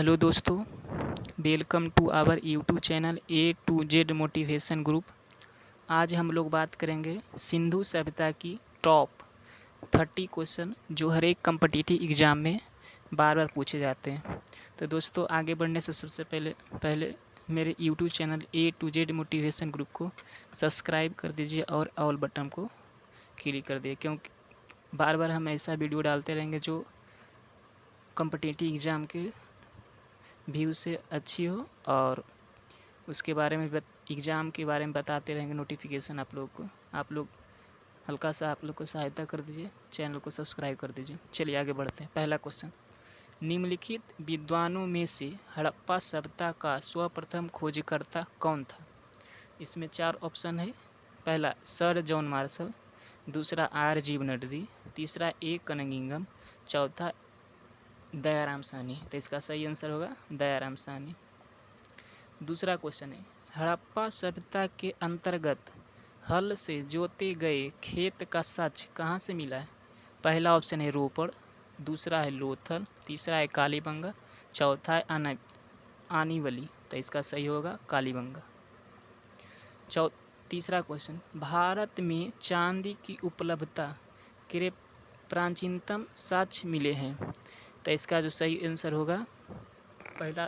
Hello दोस्तों, welcome to our YouTube channel A to Z motivation group. आज हम लोग बात करेंगे सिंधु सभ्यता की टॉप 30 क्वेश्चन जो हर एक कम्पिटिटिव एग्ज़ाम में बार बार पूछे जाते हैं। तो दोस्तों, आगे बढ़ने से सबसे पहले मेरे YouTube channel A to Z motivation group को सब्सक्राइब कर दीजिए और ऑल बटन को क्लिक कर दिए, क्योंकि बार बार हम ऐसा वीडियो डालते रहेंगे जो कम्पिटिटिव एग्ज़ाम के व्यू से अच्छी हो और उसके बारे में एग्ज़ाम के बारे में बताते रहेंगे नोटिफिकेशन आप लोग को। आप लोग हल्का सा आप लोग को सहायता कर दीजिए, चैनल को सब्सक्राइब कर दीजिए। चलिए आगे बढ़ते हैं। पहला क्वेश्चन, निम्नलिखित विद्वानों में से हड़प्पा सभ्यता का सर्वप्रथम खोजकर्ता कौन था? इसमें 4 ऑप्शन है। पहला सर जॉन मार्शल, दूसरा आर जीवनरेड्डी, तीसरा ए कनिंघम, चौथा दयाराम साहनी। तो इसका सही आंसर होगा दयाराम साहनी। दूसरा क्वेश्चन है, हड़प्पा सभ्यता के अंतर्गत हल से जोते गए खेत का साक्ष्य कहाँ से मिला है? पहला ऑप्शन है रोपड़, दूसरा है लोथल, तीसरा है कालीबंगा, चौथा है आनीवली। तो इसका सही होगा कालीबंगा। तीसरा क्वेश्चन, भारत में चांदी की उपलब्धता के प्राचीनतम साक्ष्य मिले हैं। तो इसका जो सही आंसर होगा पहला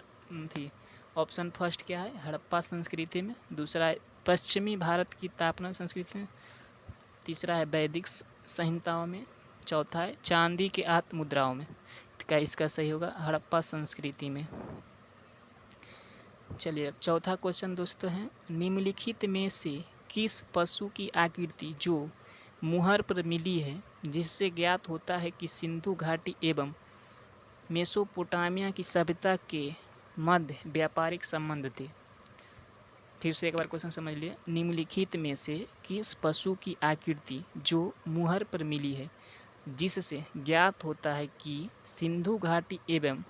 थी ऑप्शन फर्स्ट क्या है, हड़प्पा संस्कृति में, दूसरा है पश्चिमी भारत की तापना संस्कृति में, तीसरा है वैदिक संहिताओं में, चौथा है चांदी के आत्म मुद्राओं में। तो इसका सही होगा हड़प्पा संस्कृति में। चलिए अब चौथा क्वेश्चन दोस्तों है, निम्नलिखित में से किस पशु की आकृति जो मुहर पर मिली है जिससे ज्ञात होता है कि सिंधु घाटी एवं मेसोपोटामिया की सभ्यता के मध्य व्यापारिक संबंध थे? फिर से एक बार क्वेश्चन समझ लिए। निम्नलिखित में से किस पशु की आकृति जो मुहर पर मिली है जिससे ज्ञात होता है कि सिंधु घाटी एवं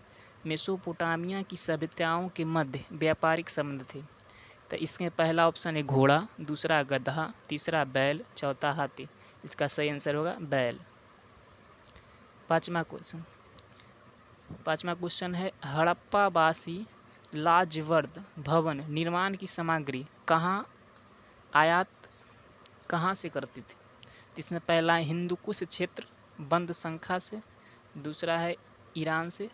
मेसोपोटामिया की सभ्यताओं के मध्य व्यापारिक संबंध थे? तो इसमें पहला ऑप्शन है घोड़ा, दूसरा गधा, तीसरा बैल, चौथा हाथी। इसका सही आंसर होगा बैल। पाँचवा क्वेश्चन है, हड़प्पावासी लाजवर्द भवन निर्माण की सामग्री कहाँ से करते थे? इसमें पहला है हिंदुकुश क्षेत्र बंद संख्या से, दूसरा है ईरान से,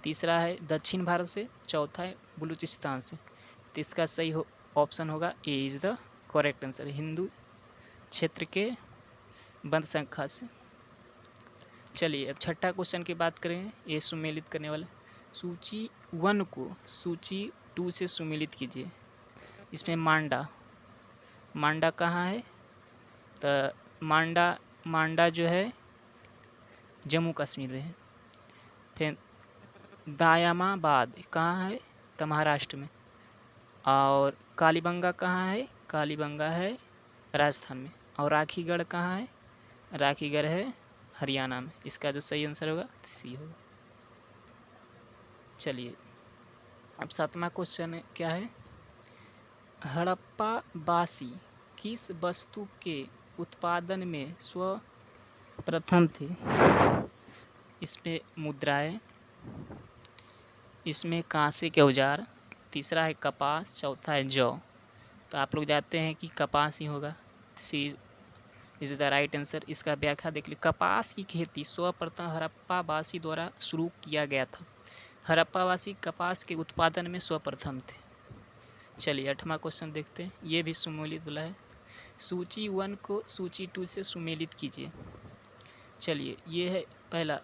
तीसरा है दक्षिण भारत से, चौथा है बलूचिस्तान से। तो इसका सही ऑप्शन होगा A is the correct answer, Hindu क्षेत्र के बंद संख्या से। चलिए अब छठा क्वेश्चन की बात करें, ये सुमेलित करने वाला। सूची 1 को सूची 2 से सुमेलित कीजिए। इसमें मांडा कहाँ है? तो मांडा जो है जम्मू कश्मीर में है। फिर दायामाबाद कहाँ है? तो महाराष्ट्र में। और कालीबंगा कहाँ है? कालीबंगा है राजस्थान में। और राखीगढ़ कहाँ है? राखीगढ़ है हरियाणा में। इसका जो सही आंसर होगा सी होगा। चलिए अब सातवां क्वेश्चन क्या है, हड़प्पावासी किस वस्तु के उत्पादन में सर्वप्रथम थे? इसमें मुद्राएं, इसमें कांसे के औजार, तीसरा है कपास, चौथा है जौ। तो आप लोग जानते हैं कि कपास ही होगा, सी इज द राइट आंसर। इसका व्याख्या देख लीजिए। कपास की खेती सर्वप्रथम हड़प्पावासी द्वारा शुरू किया गया था। हड़प्पावासी कपास के उत्पादन में सर्वप्रथम थे। चलिए 8वां क्वेश्चन देखते हैं, ये भी सुमेलित बोला है। सूची 1 को सूची 2 से सुमेलित कीजिए। चलिए ये है पहला,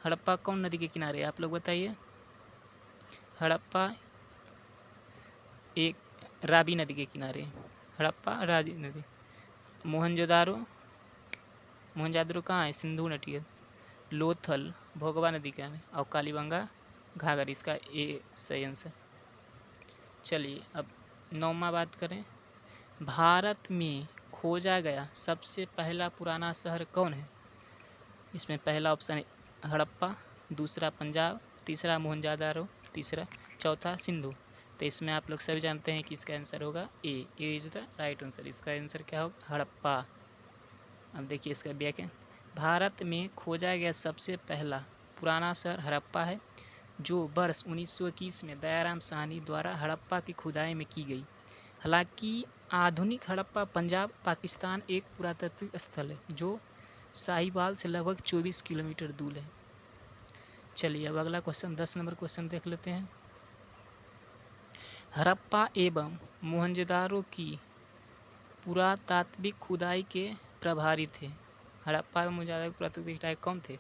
हड़प्पा कौन नदी के किनारे है आप लोग बताइए? हड़प्पा एक रावी नदी के किनारे, हड़प्पा रावी नदी। मोहनजोदारो कहाँ है? सिंधु नदी। लोथल भोगवा नदी का है। और कालीबंगा घाघर। इसका ए सही आंसर। चलिए अब 9वां बात करें, भारत में खोजा गया सबसे पहला पुराना शहर कौन है? इसमें पहला ऑप्शन है हड़प्पा, दूसरा पंजाब, तीसरा मोहनजोदारो, चौथा सिंधु। तो इसमें आप लोग सभी जानते हैं कि इसका आंसर होगा ए इज द राइट आंसर। इसका आंसर क्या होगा? हड़प्पा। अब देखिए इसका व्याख्या, भारत में खोजा गया सबसे पहला पुराना शहर हड़प्पा है, जो वर्ष 1921 में दयाराम साहनी द्वारा हड़प्पा की खुदाई में की गई। हालांकि आधुनिक हड़प्पा पंजाब पाकिस्तान एक पुरातात्विक स्थल है जो साहिवाल से लगभग 24 किलोमीटर दूर है। चलिए अब अगला क्वेश्चन 10 नंबर क्वेश्चन देख लेते हैं। हड़प्पा एवं मोहनजोदारो की पुरातात्विक खुदाई के प्रभारी थे। हड़प्पा एवं मोहनजोदारो के पुरातात्विक खुदाई कौन थे?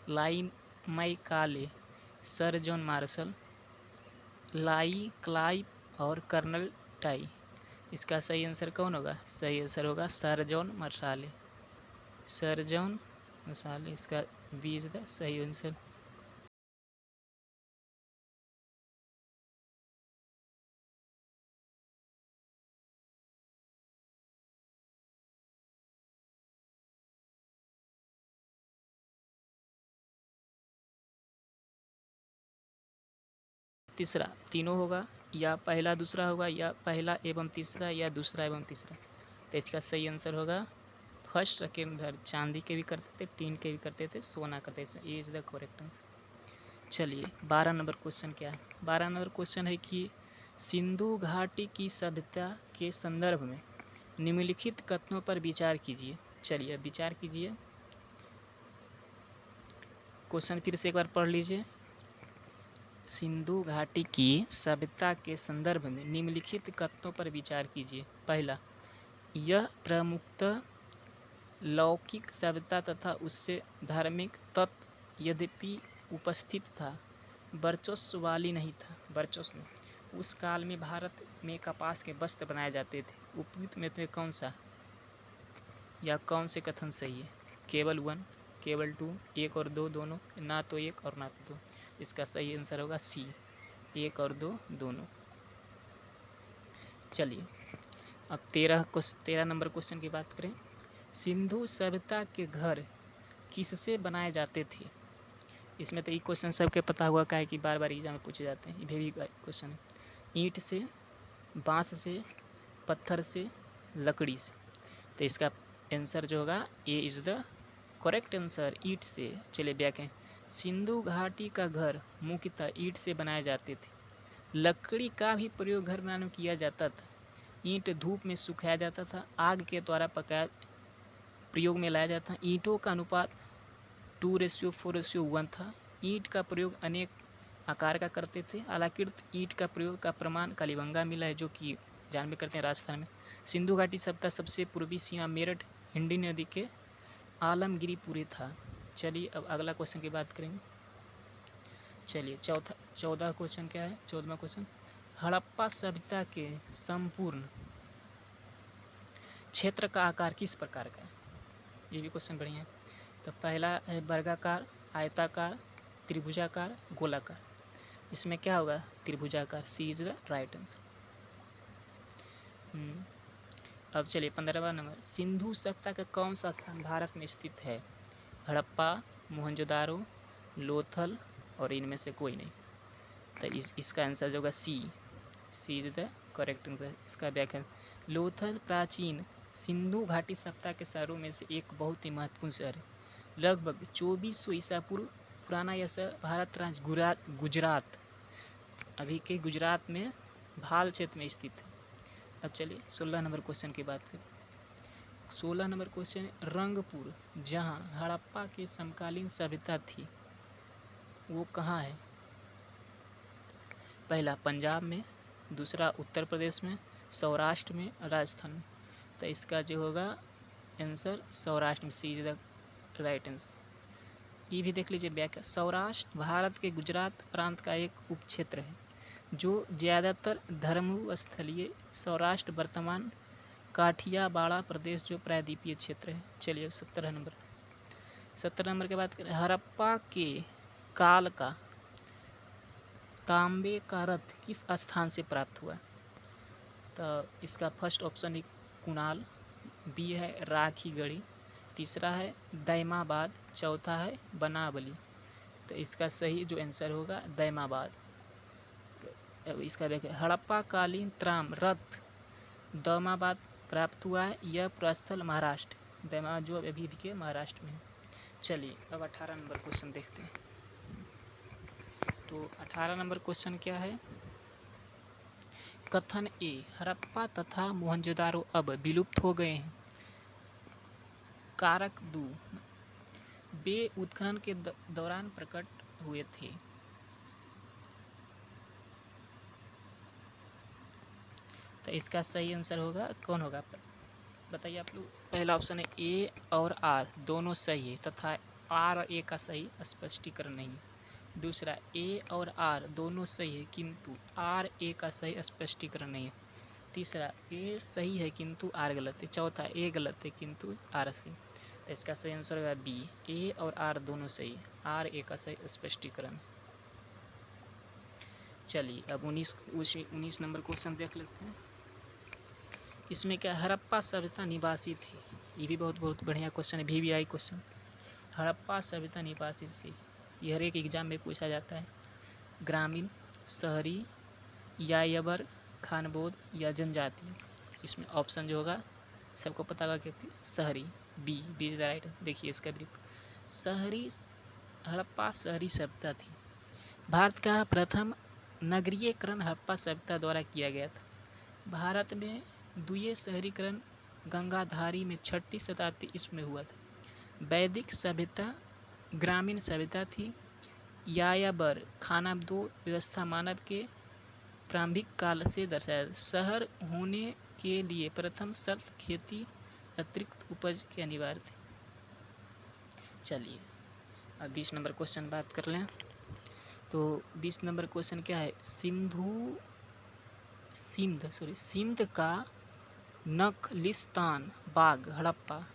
लाई मैकाले, सर जॉन मार्शल, लाई क्लाइव और कर्नल टाई। इसका सही आंसर कौन होगा? सही आंसर होगा sir John Marshall. Sir John Marshall इसका बी इज द सही आंसर। तीसरा तीनों होगा, या पहला दूसरा होगा, या पहला एवं तीसरा, या दूसरा एवं तीसरा। तो इसका सही आंसर होगा फर्स्ट सेकेंड थर्ड। चांदी के भी करते थे, टीन के भी करते थे, सोना करते थे। ये इज द करेक्ट आंसर। चलिए 12 नंबर क्वेश्चन क्या है? 12 नंबर क्वेश्चन है कि सिंधु घाटी की सभ्यता के संदर्भ में निम्नलिखित कथनों पर विचार कीजिए। चलिए विचार कीजिए। क्वेश्चन फिर से एक बार पढ़ लीजिए। सिंधु घाटी की सभ्यता के संदर्भ में निम्नलिखित कथनों पर विचार कीजिए। पहला, यह प्रमुखतः लौकिक सभ्यता तथा उससे धार्मिक तत्व यद्यपि उपस्थित था, वर्चस्व वाली नहीं था। वर्चस्व उस काल में भारत में कपास के वस्त्र बनाए जाते थे। उपयुक्त में से कौन सा या कौन से कथन सही है? केवल 1, केवल 2, 1 और 2 दोनों, ना तो 1 और ना तो 2। इसका सही आंसर होगा सी, 1 और 2 दोनों। चलिए अब 13 नंबर क्वेश्चन की बात करें। सिंधु सभ्यता के घर किससे बनाए जाते थे? इसमें तो ये क्वेश्चन सबके पता हुआ का है कि बार बार एग्जाम में पूछे जाते हैं। ये भी क्वेश्चन है। ईंट से, बांस से, पत्थर से, लकड़ी से। तो इसका आंसर जो होगा ए इज द करेक्ट आंसर, ईंट से। चलिए व्याख्या। सिंधु घाटी का घर मुख्यतः ईंट से बनाए जाते थे। लकड़ी का भी प्रयोग घर बनाने में किया जाता था। ईंट धूप में सुखाया जाता था, आग के द्वारा पकाया प्रयोग में लाया जाता था। ईंटों का अनुपात 2:4:1 था। ईंट का प्रयोग अनेक आकार का करते थे। आलाकृत ईंट का प्रयोग का प्रमाण कालीबंगा मिला है, जो कि जानबे करते हैं राजस्थान में। सिंधु घाटी सभ्यता सबसे पूर्वी सीमा मेरठ हिंडी नदी के आलमगिरीपुरी था। चलिए अब अगला क्वेश्चन की बात करेंगे। चलिए 14 क्वेश्चन क्या है? 14वां क्वेश्चन, हड़प्पा सभ्यता के संपूर्ण क्षेत्र का आकार किस प्रकार का है? ये भी क्वेश्चन बढ़िया है। तो पहला है वर्गाकार, आयताकार, त्रिभुजाकार, गोलाकार। इसमें क्या होगा? त्रिभुजाकार, सी इज द राइट आंसर। अब चलिए 15वां नंबर, सिंधु सभ्यता का कौन सा स्थान भारत में स्थित है? हड़प्पा, मोहनजोदारो, लोथल और इनमें से कोई नहीं। तो इसका आंसर जो होगा सी इज द करेक्ट आंसर। इसका व्याख्या, लोथल प्राचीन सिंधु घाटी सभ्यता के शहरों में से एक बहुत ही महत्वपूर्ण शहर है। लगभग 2400 ईसा पूर्व पुराना यह शहर भारत राज्य गुजरात, अभी के गुजरात में भाल क्षेत्र में स्थित है। अब चलिए 16 नंबर क्वेश्चन की बात करें। 16 नंबर क्वेश्चन, रंगपुर जहां हड़प्पा के समकालीन सभ्यता थी वो कहाँ है? पहला पंजाब में, दूसरा उत्तर प्रदेश में, सौराष्ट्र में, राजस्थान में। तो इसका जो होगा आंसर सौराष्ट्र में, सी इज द राइट आंसर। ये भी देख लीजिए व्याख्या, सौराष्ट्र भारत के गुजरात प्रांत का एक उपक्षेत्र है जो ज़्यादातर धर्मस्थलीय। सौराष्ट्र वर्तमान काठियावाड़ प्रदेश जो प्रायद्वीपीय क्षेत्र है। चलिए 17 नंबर के बात करें। हड़प्पा के काल का तांबे का रथ किस स्थान से प्राप्त हुआ? तो इसका फर्स्ट ऑप्शन है कुणाल, बी है राखीगढ़ी, तीसरा है दैमाबाद, चौथा है बनावली। तो इसका सही जो आंसर होगा दैमाबाद। अब इसका व्याख्या, हड़प्पा कालीन त्राम रथ दैमाबाद प्राप्त हुआ है। यह प्रस्थल महाराष्ट्र, दैमाबाद जो अभी के महाराष्ट्र में है। चलिए अब 18 नंबर क्वेश्चन देखते हैं। तो 18 नंबर क्वेश्चन क्या है? कथन ए, हड़प्पा तथा मोहनजोदारो अब विलुप्त हो गए हैं। कारक दो, वे उत्खनन के दौरान प्रकट हुए थे। तो इसका सही आंसर होगा, कौन होगा बताइए आप लोग। पहला ऑप्शन है ए और आर दोनों सही है तथा आर और ए का सही स्पष्टीकरण नहीं है। दूसरा, ए और आर दोनों सही है किंतु आर ए का सही स्पष्टीकरण नहीं है। तीसरा, ए सही है किंतु आर गलत है। चौथा, ए गलत है किंतु आर सही। तो इसका सही आंसर होगा बी, ए और आर दोनों सही, आर ए का सही स्पष्टीकरण। चलिए अब 19 नंबर क्वेश्चन देख लेते हैं। इसमें क्या, हड़प्पा सभ्यता निवासी थी। ये भी बहुत बढ़िया क्वेश्चन है, VVI क्वेश्चन। हड़प्पा सभ्यता निवासी से ये हर एक एग्जाम में पूछा जाता है। ग्रामीण, शहरी, यायावर, खानबोध या जनजातीय। इसमें ऑप्शन जो होगा सबको पता होगा कि शहरी, बी इज द राइट। देखिए इसका ब्रीफ। शहरी, हड़प्पा शहरी सभ्यता थी। भारत का प्रथम नगरीयकरण हड़प्पा सभ्यता द्वारा किया गया था। भारत में द्वितीय शहरीकरण गंगाधारी में 6ठी शताब्दी ईस्वी में हुआ था। वैदिक सभ्यता ग्रामीण सभ्यता थी। यायावर खानाबदो व्यवस्था मानव के प्रारंभिक काल से दर्शाया। शहर होने के लिए प्रथम शर्त खेती अतिरिक्त उपज के अनिवार्य थे। चलिए अब 20 नंबर क्वेश्चन बात कर लें। तो 20 नंबर क्वेश्चन क्या है, सिंध का नखलिस्तान बाग हड़प्पा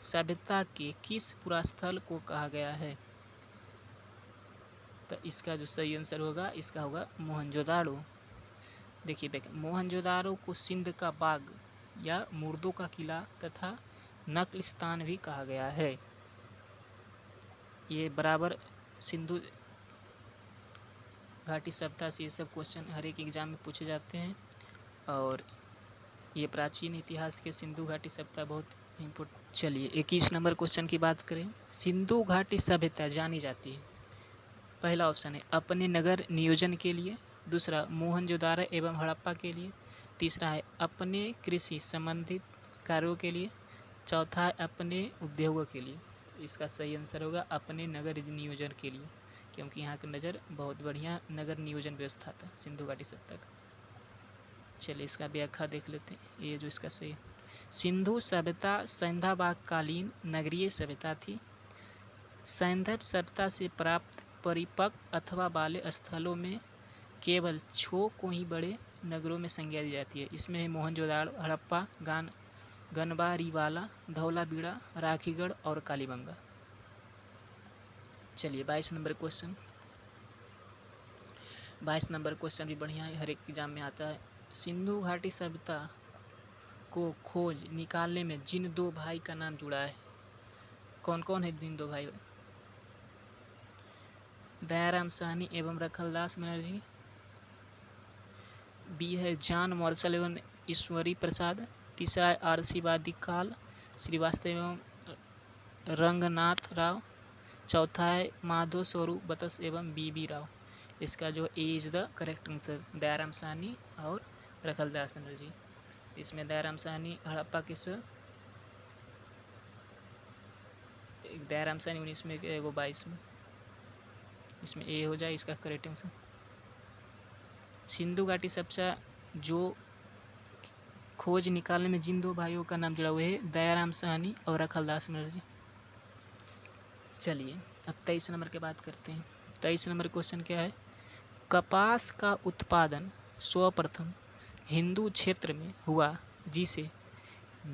सभ्यता के किस पुरास्थल को कहा गया है? तो इसका जो सही आंसर होगा इसका होगा मोहनजोदाड़ो। देखिए मोहनजोदाड़ो को सिंध का बाग या मुर्दों का किला तथा नखलिस्तान भी कहा गया है। ये बराबर सिंधु घाटी सभ्यता से ये सब क्वेश्चन हर एक एग्जाम में पूछे जाते हैं और ये प्राचीन इतिहास के सिंधु घाटी सभ्यता बहुत इम्पोर्टेंट। चलिए 21 नंबर क्वेश्चन की बात करें। सिंधु घाटी सभ्यता जानी जाती है। पहला ऑप्शन है अपने नगर नियोजन के लिए। दूसरा, मोहनजोदारो एवं हड़प्पा के लिए। तीसरा है अपने कृषि संबंधित कार्यों के लिए। चौथा है अपने उद्योगों के लिए। इसका सही आंसर होगा अपने नगर नियोजन के लिए, क्योंकि यहाँ का नज़र बहुत बढ़िया नगर नियोजन व्यवस्था था सिंधु घाटी सभ्यता का। चलिए इसका व्याख्या देख लेते हैं। ये जो इसका सही, सिंधु सभ्यता सैंधाबाग कालीन नगरीय सभ्यता थी। सैंधव सभ्यता से प्राप्त परिपक्व अथवा बाले स्थलों में केवल छो को ही बड़े नगरों में संज्ञा दी जाती है। इसमें है मोहनजोदाड़ो, हड़प्पा, गनबारीवाला, धौलावीरा, राखीगढ़ और कालीबंगा। चलिए 22 नंबर क्वेश्चन। 22 नंबर क्वेश्चन भी बढ़िया है, हर एक एग्जाम में आता है। सिंधु घाटी सभ्यता को खोज निकालने में जिन दो भाई का नाम जुड़ा है, कौन कौन है जिन दो भाई? दयाराम साहनी एवं रखलदास बनर्जी। बी है जॉन मार्शल एवं ईश्वरी प्रसाद। तीसरा है RC वादिकाल श्रीवास्तव एवं रंगनाथ राव। चौथा है माधव स्वरूप बतस एवं BB राव। इसका जो a is the correct answer, Dayaram Sahni और रखलदास बनर्जी। इसमें दयाराम साहनी हड़प्पा किस, दयाराम साहनी 19 में, 22 में। इसमें ए हो जाए इसका करेक्ट आंसर। सिंधु घाटी सभ्यता जो खोज निकालने में जिन दो भाइयों का नाम जुड़ा हुआ है दयाराम साहनी और रखलदास बनर्जी। चलिए अब 23 नंबर की बात करते हैं। 23 नंबर क्वेश्चन क्या है, कपास का उत्पादन सर्वप्रथम हिंदू क्षेत्र में हुआ जिसे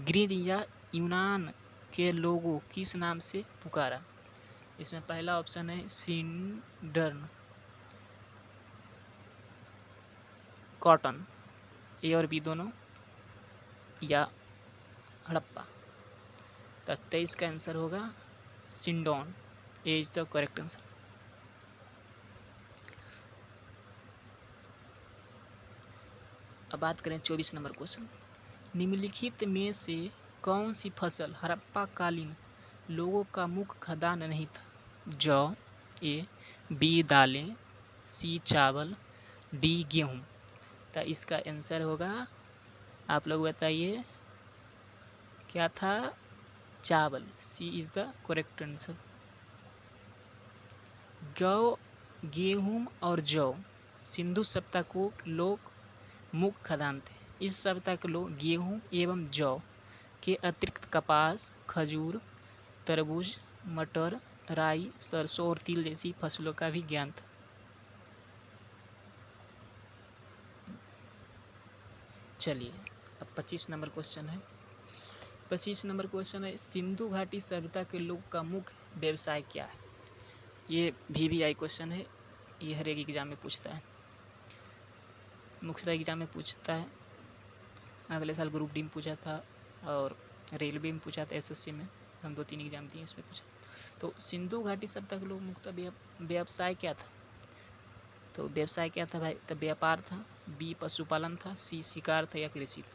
ग्रीक या यूनान के लोगों किस नाम से पुकारा? इसमें पहला ऑप्शन है सिंडर्न कॉटन, ए और बी दोनों, या हड़प्पा। तो 23 का आंसर होगा सिंडोन, ए इज द करेक्ट आंसर। अब बात करें 24 नंबर क्वेश्चन। निम्नलिखित में से कौन सी फसल हड़प्पा कालीन लोगों का मुख्य खाद्यान्न नहीं था? जौ, ए, बी दालें, सी चावल, डी गेहूँ। तो इसका आंसर होगा, आप लोग बताइए क्या था? चावल। सी इज़ द करेक्ट आंसर। गौ, गेहूँ और जौ सिंधु सभ्यता को लोग मुख्य खाद्यान्न थे। इस सभ्यता के लोग गेहूँ एवं जौ के अतिरिक्त कपास, खजूर, तरबूज, मटर, राई, सरसों और तिल जैसी फसलों का भी ज्ञान था। चलिए अब 25 नंबर क्वेश्चन है। 25 नंबर क्वेश्चन है, सिंधु घाटी सभ्यता के लोग का मुख्य व्यवसाय क्या है? ये VVI क्वेश्चन है, ये हर एक एग्जाम में पूछता है, मुख्यतः एग्जाम में पूछता है। अगले साल ग्रुप डी में पूछा था और रेलवे में पूछा था, SSC में हम 2-3 एग्जाम दिए, इसमें पूछा। तो सिंधु घाटी सभ्यता के लोग मुख्यतः व्यवसाय क्या था? तो व्यवसाय क्या था भाई? तो व्यापार था, B पशुपालन था, C शिकार था या कृषि था।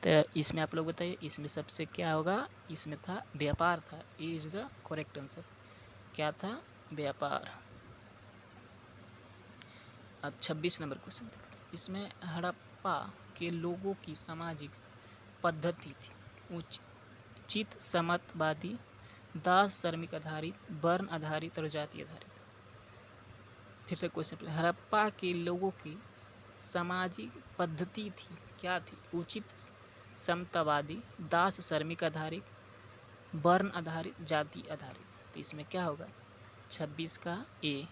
तो इसमें आप लोग बताइए, इसमें सबसे क्या होगा? इसमें था व्यापार था। ए इज द करेक्ट आंसर। क्या था? व्यापार। अब 26 नंबर क्वेश्चन देखते हैं। इसमें हड़प्पा के लोगों की सामाजिक पद्धति थी उचित समतावादी, दास श्रमिक आधारित, वर्ण आधारित और जाति आधारित। फिर से क्वेश्चन, हड़प्पा के लोगों की सामाजिक पद्धति थी, क्या थी? उचित समतावादी, दास श्रमिक आधारित, वर्ण आधारित, जाति आधारित। तो इसमें क्या होगा? 26 का ए,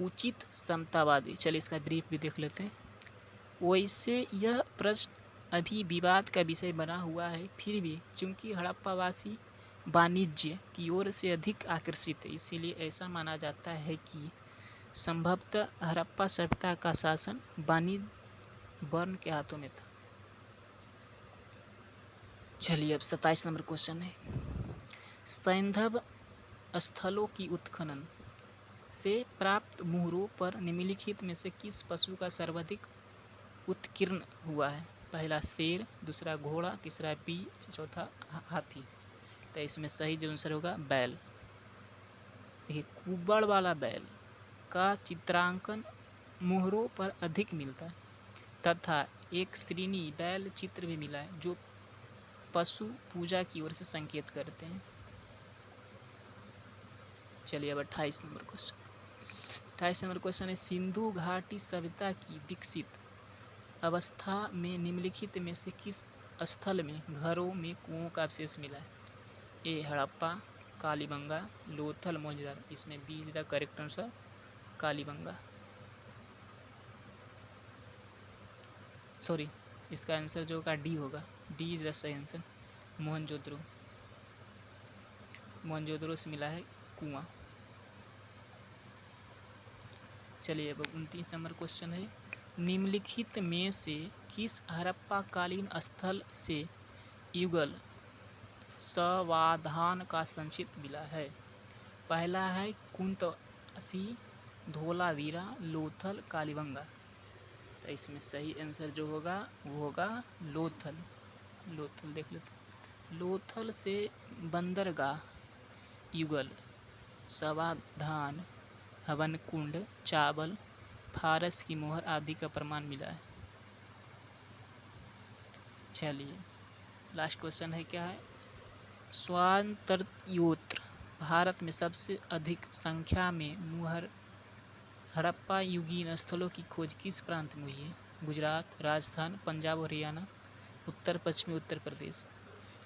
उचित समतावादी। चलिए इसका ब्रीफ भी देख लेते हैं। वैसे यह प्रश्न अभी विवाद का विषय बना हुआ है, फिर भी चूंकि हड़प्पावासी वाणिज्य की ओर से अधिक आकर्षित है, इसीलिए ऐसा माना जाता है कि संभवतः हड़प्पा सभ्यता का शासन वाणिज्य वर्ण के हाथों में था। चलिए अब 27 नंबर क्वेश्चन है, सैंधव स्थलों की उत्खनन से प्राप्त मुहरों पर निम्नलिखित में से किस पशु का सर्वाधिक उत्कीर्ण हुआ है? पहला शेर, दूसरा घोड़ा, तीसरा बी, चौथा हाथी। तो इसमें सही जो आंसर होगा बैल। देखिए, कुबड़ वाला बैल का चित्रांकन मुहरों पर अधिक मिलता है तथा एक श्रेणी बैल चित्र भी मिला है जो पशु पूजा की ओर से संकेत करते हैं। चलिए अब 28 नंबर क्वेश्चन। 28 नंबर क्वेश्चन है, सिंधु घाटी सभ्यता की विकसित अवस्था में निम्नलिखित में से किस स्थल में घरों में कुओं का अवशेष मिला है? ए हड़प्पा, कालीबंगा, लोथल, मोहनजोदड़ो। इसमें B is the correct answer, Kalibangan. Sorry, इसका आंसर जो होगा डी होगा, डी इज द सही आंसर, मोहनजोदड़ो। मोहनजोदड़ो से मिला है कुआं। चलिए अब 29 नंबर क्वेश्चन है, निम्नलिखित में से किस हड़प्पा कालीन स्थल से युगल समाधान का संक्षिप्त मिला है? पहला है कुंतसी, धोलावीरा, लोथल, कालीबंगा। तो इसमें सही आंसर जो होगा वो होगा लोथल। लोथल देख लेते। लोथल से बंदरगाह, युगल, समाधान, हवन कुंड, चावल, फारस की मोहर आदि का प्रमाण मिला है। चलिए लास्ट क्वेश्चन है, क्या है? स्वातंत्र्योत्तर भारत में सबसे अधिक संख्या में मुहर हड़प्पा युगीन स्थलों की खोज किस प्रांत में हुई है? गुजरात, राजस्थान, पंजाब और हरियाणा, उत्तर पश्चिमी उत्तर प्रदेश।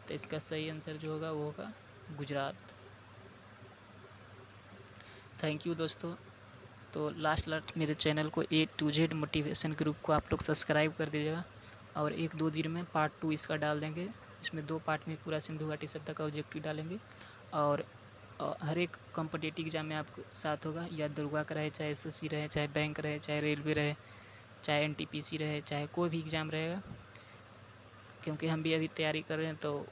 तो इसका सही आंसर जो होगा वो होगा गुजरात। थैंक यू दोस्तों। तो लास्ट मेरे चैनल को A to Z motivation group को आप लोग सब्सक्राइब कर दीजिएगा और 1-2 दिन में पार्ट 2 इसका डाल देंगे। इसमें 2 पार्ट में पूरा सिंधु घाटी सभ्यता का ऑब्जेक्टिव डालेंगे और हर एक कॉम्पिटिटिव एग्जाम में आपको साथ होगा, या दुर्गा का रहे, चाहे SSC रहे, चाहे बैंक रहे, चाहे रेलवे रहे, चाहे NTPC रहे, चाहे कोई भी एग्ज़ाम रहेगा, क्योंकि हम भी अभी तैयारी कर रहे हैं। तो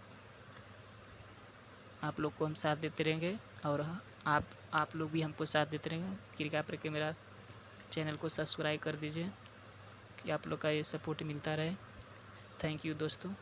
आप लोग को हम साथ देते रहेंगे और आप लोग भी हमको साथ देते रहेंगे। कृपया करके मेरा चैनल को सब्सक्राइब कर दीजिए कि आप लोग का ये सपोर्ट मिलता रहे। थैंक यू दोस्तों।